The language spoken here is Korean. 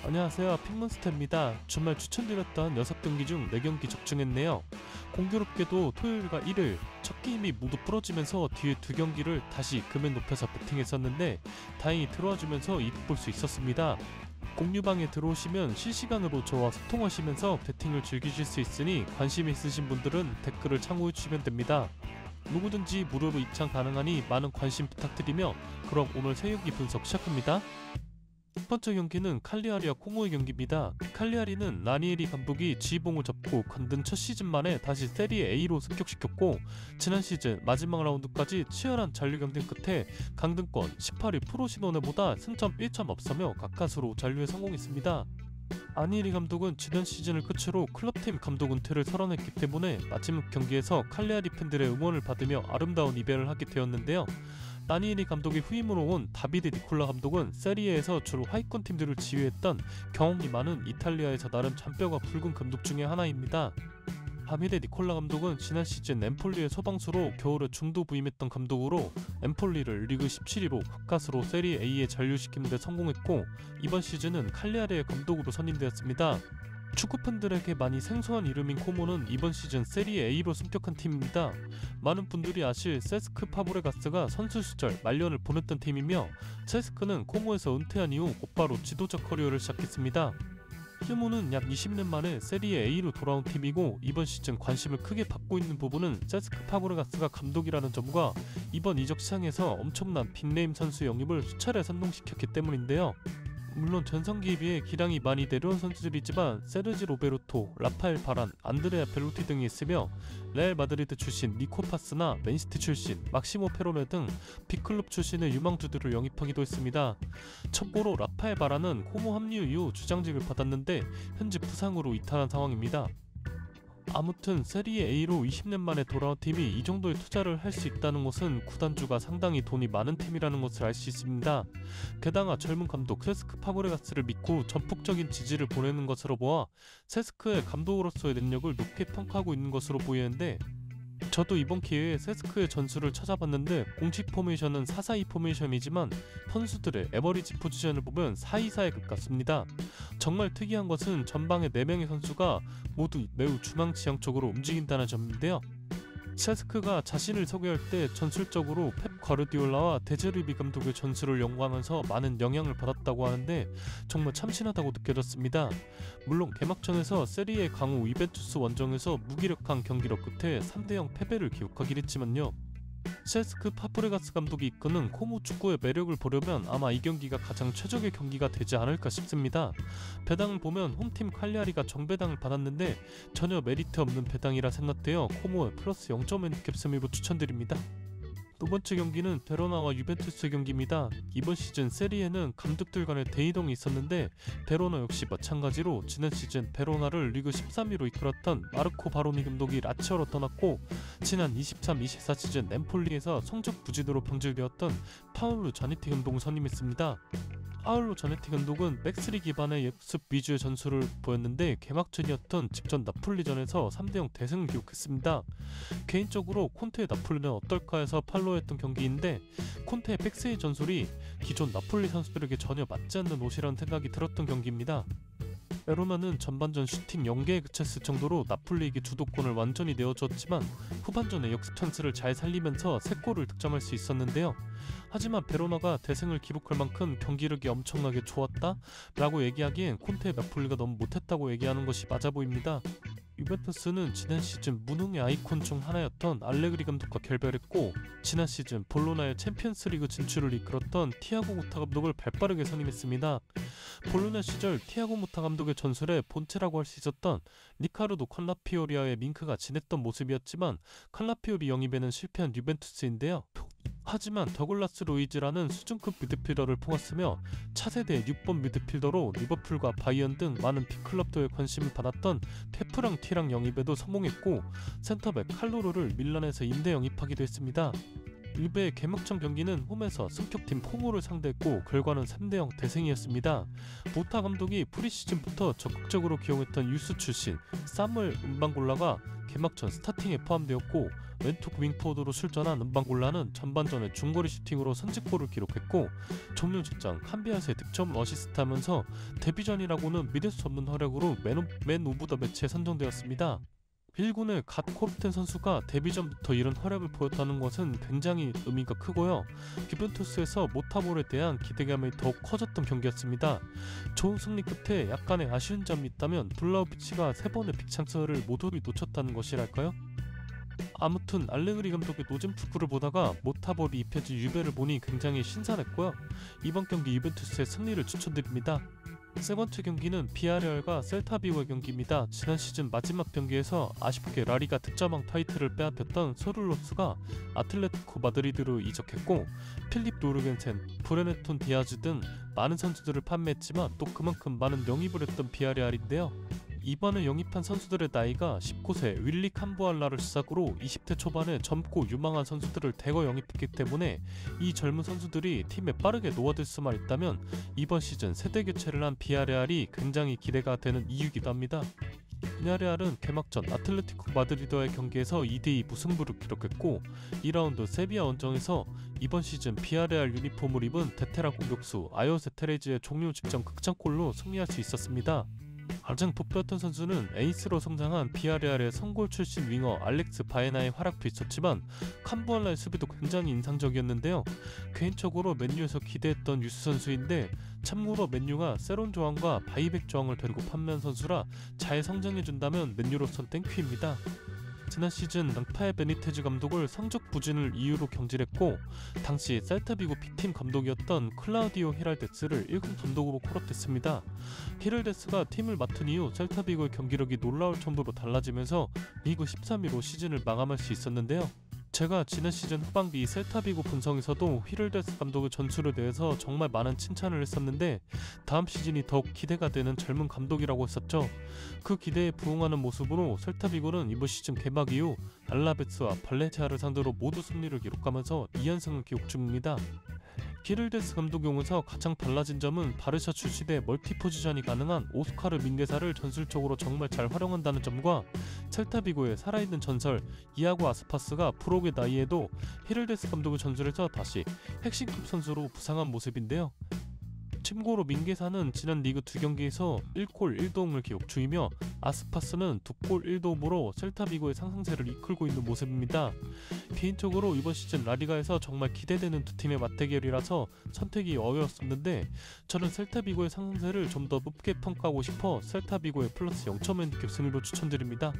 안녕하세요. 핑몬스터입니다. 주말 추천드렸던 6경기 중 4경기 적중했네요. 공교롭게도 토요일과 일요일 첫 게임이 모두 부러지면서 뒤에 2경기를 다시 금액 높여서 베팅했었는데 다행히 들어와주면서 이득 볼 수 있었습니다. 공유방에 들어오시면 실시간으로 저와 소통하시면서 베팅을 즐기실 수 있으니 관심 있으신 분들은 댓글을 참고해주시면 됩니다. 누구든지 무료로 입장 가능하니 많은 관심 부탁드리며 그럼 오늘 세 경기 분석 시작합니다. 첫 번째 경기는 칼리아리와 콩오의 경기입니다. 칼리아리는 라니에리 감독이 지휘봉을 잡고 건든 첫 시즌 만에 다시 세리에 A로 승격시켰고 지난 시즌 마지막 라운드까지 치열한 잔류 경쟁 끝에 강등권 18위 프로시노네보다 승점 1점 앞서며 가까스로 잔류에 성공했습니다. 아니에리 감독은 지난 시즌을 끝으로 클럽팀 감독 은퇴를 선언했기 때문에 마지막 경기에서 칼리아리 팬들의 응원을 받으며 아름다운 이별을 하게 되었는데요. 라니에리 감독의 후임으로 온 다비드 니콜라 감독은 세리에에서 주로 하위권 팀들을 지휘했던 경험이 많은 이탈리아에서 나름 잔뼈가 굵은 감독 중에 하나입니다. 다비드 니콜라 감독은 지난 시즌 엠폴리의 소방수로 겨울에 중도 부임했던 감독으로 엠폴리를 리그 17위로 가까스로 세리 A에 잔류시키는 데 성공했고 이번 시즌은 칼리아리의 감독으로 선임되었습니다. 축구팬들에게 많이 생소한 이름인 코모는 이번 시즌 세리에 A로 승격한 팀입니다. 많은 분들이 아실 세스크 파브레가스가 선수 시절 말년을 보냈던 팀이며 세스크는 코모에서 은퇴한 이후 곧바로 지도자 커리어를 시작했습니다. 휴무는 약 20년 만에 세리에 A로 돌아온 팀이고 이번 시즌 관심을 크게 받고 있는 부분은 세스크 파브레가스가 감독이라는 점과 이번 이적 시장에서 엄청난 빅네임 선수 영입을 수차례 선동시켰기 때문인데요. 물론 전성기에 비해 기량이 많이 내려온 선수들이지만 세르지 로베르토, 라파엘 바란, 안드레아 벨로티 등이 있으며 레알 마드리드 출신 니코 파스나 맨시티 출신 막시모 페로네 등 빅클럽 출신의 유망주들을 영입하기도 했습니다. 참고로 라파엘 바란은 코모 합류 이후 주장직을 받았는데 현재 부상으로 이탈한 상황입니다. 아무튼 세리에 A로 20년 만에 돌아온 팀이 이 정도의 투자를 할 수 있다는 것은 구단주가 상당히 돈이 많은 팀이라는 것을 알 수 있습니다. 게다가 젊은 감독 세스크 파브레가스를 믿고 전폭적인 지지를 보내는 것으로 보아 세스크의 감독으로서의 능력을 높게 평가하고 있는 것으로 보이는데 저도 이번 기회에 세스크의 전술을 찾아봤는데 공식 포메이션은 4-4-2 포메이션이지만 선수들의 에버리지 포지션을 보면 4-2-4에 가깝습니다. 정말 특이한 것은 전방의 4명의 선수가 모두 매우 중앙지향적으로 움직인다는 점인데요. 세스크가 자신을 소개할 때 전술적으로 펩 과르디올라와 데제르비 감독의 전술을 연구하면서 많은 영향을 받았다고 하는데 정말 참신하다고 느껴졌습니다. 물론 개막전에서 세리에 강호 유벤투스 원정에서 무기력한 경기력 끝에 3대0 패배를 기록하긴 했지만요. 세스크 파브레가스 감독이 이끄는 코모 축구의 매력을 보려면 아마 이 경기가 가장 최적의 경기가 되지 않을까 싶습니다. 배당을 보면 홈팀 칼리아리가 정배당을 받았는데 전혀 메리트 없는 배당이라 생각되어 코모에 플러스 0점 핸디캡 스미로 추천드립니다. 두 번째 경기는 베로나와 유벤투스 경기입니다. 이번 시즌 세리에는 감독들 간의 대이동이 있었는데 베로나 역시 마찬가지로 지난 시즌 베로나를 리그 13위로 이끌었던 마르코 바로니 감독이 라치오로 떠났고 지난 23-24 시즌 엠폴리에서 성적 부진으로 병질되었던 파울루 자네티 감독을 선임했습니다. 파울루 자네티 감독은 백스리 기반의 역습 위주의 전술을 보였는데 개막전이었던 직전 나폴리전에서 3대0 대승을 기록했습니다. 개인적으로 콘테의 나폴리는 어떨까 해서 팔로우했던 경기인데 콘테의 백스의 전술이 기존 나폴리 선수들에게 전혀 맞지 않는 옷이라는 생각이 들었던 경기입니다. 베로나는 전반전 슈팅 0개에 그쳤을 정도로 나폴리에게 주도권을 완전히 내어주었지만 후반전에 역습 찬스를 잘 살리면서 3골을 득점할 수 있었는데요. 하지만 베로나가 대승을 기록할 만큼 경기력이 엄청나게 좋았다? 라고 얘기하기엔 콘테의 나폴리가 너무 못했다고 얘기하는 것이 맞아 보입니다. 유벤투스는 지난 시즌 무능의 아이콘 중 하나였던 알레그리 감독과 결별했고 지난 시즌 볼로나의 챔피언스리그 진출을 이끌었던 티아고 모타 감독을 발빠르게 선임했습니다. 볼로나 시절 티아고 모타 감독의 전술에 본체라고 할 수 있었던 리카르도 칼라피오리와의 링크가 진했던 모습이었지만 칼라피오리 영입에는 실패한 유벤투스인데요. 하지만 더글라스 루이즈라는 수준급 미드필더를 뽑았으며 차세대 6번 미드필더로 리버풀과 바이언 등 많은 빅클럽들의 관심을 받았던 페프랑 티랑 영입에도 성공했고 센터백 칼로르를 밀란에서 임대 영입하기도 했습니다. 일베의 개막전 경기는 홈에서 승격팀 콩오를 상대했고 결과는 3대0 대승이었습니다. 모타 감독이 프리시즌부터 적극적으로 기용했던 유스 출신 사무엘 음방골라가 개막전 스타팅에 포함되었고 왼쪽 윙포워드로 출전한 은방골라는 전반전에 중거리 슈팅으로 선제골을 기록했고 종료 직전 캄비아스의 득점 어시스트하면서 데뷔전이라고는 믿을 수 없는 활약으로 맨 오브 더 매치에 선정되었습니다. 1군의 갓 코르텐 선수가 데뷔전부터 이런 활약을 보였다는 것은 굉장히 의미가 크고요. 유벤투스에서 모타볼에 대한 기대감이 더욱 커졌던 경기였습니다. 좋은 승리 끝에 약간의 아쉬운 점이 있다면 블라우비치가 3번의 빅찬스를 모두 놓쳤다는 것이랄까요? 아무튼 알레그리 감독의 노잼 축구를 보다가 모타볼이 입혀진 유베를 보니 굉장히 신선했고요. 이번 경기 유벤투스의 승리를 추천드립니다. 세 번째 경기는 비아레알과 셀타비고의 경기입니다. 지난 시즌 마지막 경기에서 아쉽게 라리가 득점왕 타이틀을 빼앗겼던 소룰로스가 아틀레티코 마드리드로 이적했고 필립 노르겐센, 브레네톤 디아즈 등 많은 선수들을 판매했지만 또 그만큼 많은 영입을 했던 비아레알인데요. 이번에 영입한 선수들의 나이가 19세 윌리 캄보알라를 시작으로 20대 초반에 젊고 유망한 선수들을 대거 영입했기 때문에 이 젊은 선수들이 팀에 빠르게 녹아들 수만 있다면 이번 시즌 세대 교체를 한 비아레알이 굉장히 기대가 되는 이유이기도 합니다. 비아레알은 개막전 아틀레티코 마드리드와의 경기에서 2대2 무승부를 기록했고 2라운드 세비야 원정에서 이번 시즌 비아레알 유니폼을 입은 베테랑 공격수 아요세 테레즈의 종료 직전 극장골로 승리할 수 있었습니다. 가장 돋보였던 선수는 에이스로 성장한 비아레알의 선골 출신 윙어 알렉스 바에나의 활약도 있었지만 캄보알라의 수비도 굉장히 인상적이었는데요. 개인적으로 맨유에서 기대했던 유스 선수인데 참고로 맨유가 세론 조항과 바이백 조항을 데리고 판매한 선수라 잘 성장해준다면 맨유로선 땡큐입니다. 지난 시즌 랑파에 베니테즈 감독을 성적 부진을 이유로 경질했고 당시 셀타비고 B팀 감독이었던 클라우디오 히랄데스를 1군 감독으로 콜업됐습니다. 히랄데스가 팀을 맡은 이후 셀타비고의 경기력이 놀라울 정도로 달라지면서 리그 13위로 시즌을 마감할 수 있었는데요. 제가 지난 시즌 후반기 셀타비고 본성에서도 히를데스 감독의 전술에 대해서 정말 많은 칭찬을 했었는데 다음 시즌이 더욱 기대가 되는 젊은 감독이라고 했었죠. 그 기대에 부응하는 모습으로 셀타비고는 이번 시즌 개막 이후 알라베스와 발레시아를 상대로 모두 승리를 기록하면서 2연승을 기록 중입니다. 히를데스 감독이 오면서 가장 달라진 점은 바르샤 출신의 멀티 포지션이 가능한 오스카르 민게사를 전술적으로 정말 잘 활용한다는 점과 셀타비고의 살아있는 전설 이아고 아스파스가 프로의 나이에도 히를데스 감독의 전술에서 다시 핵심급 선수로 부상한 모습인데요. 참고로 민게사는 지난 리그 2경기에서 1골 1도움을 기록 중이며 아스파스는 2골 1도움으로 셀타비고의 상승세를 이끌고 있는 모습입니다. 개인적으로 이번 시즌 라리가에서 정말 기대되는 두 팀의 맞대결이라서 선택이 어려웠었는데 저는 셀타비고의 상승세를 좀 더 높게 평가하고 싶어 셀타비고의 플러스 0.1 승리로 추천드립니다.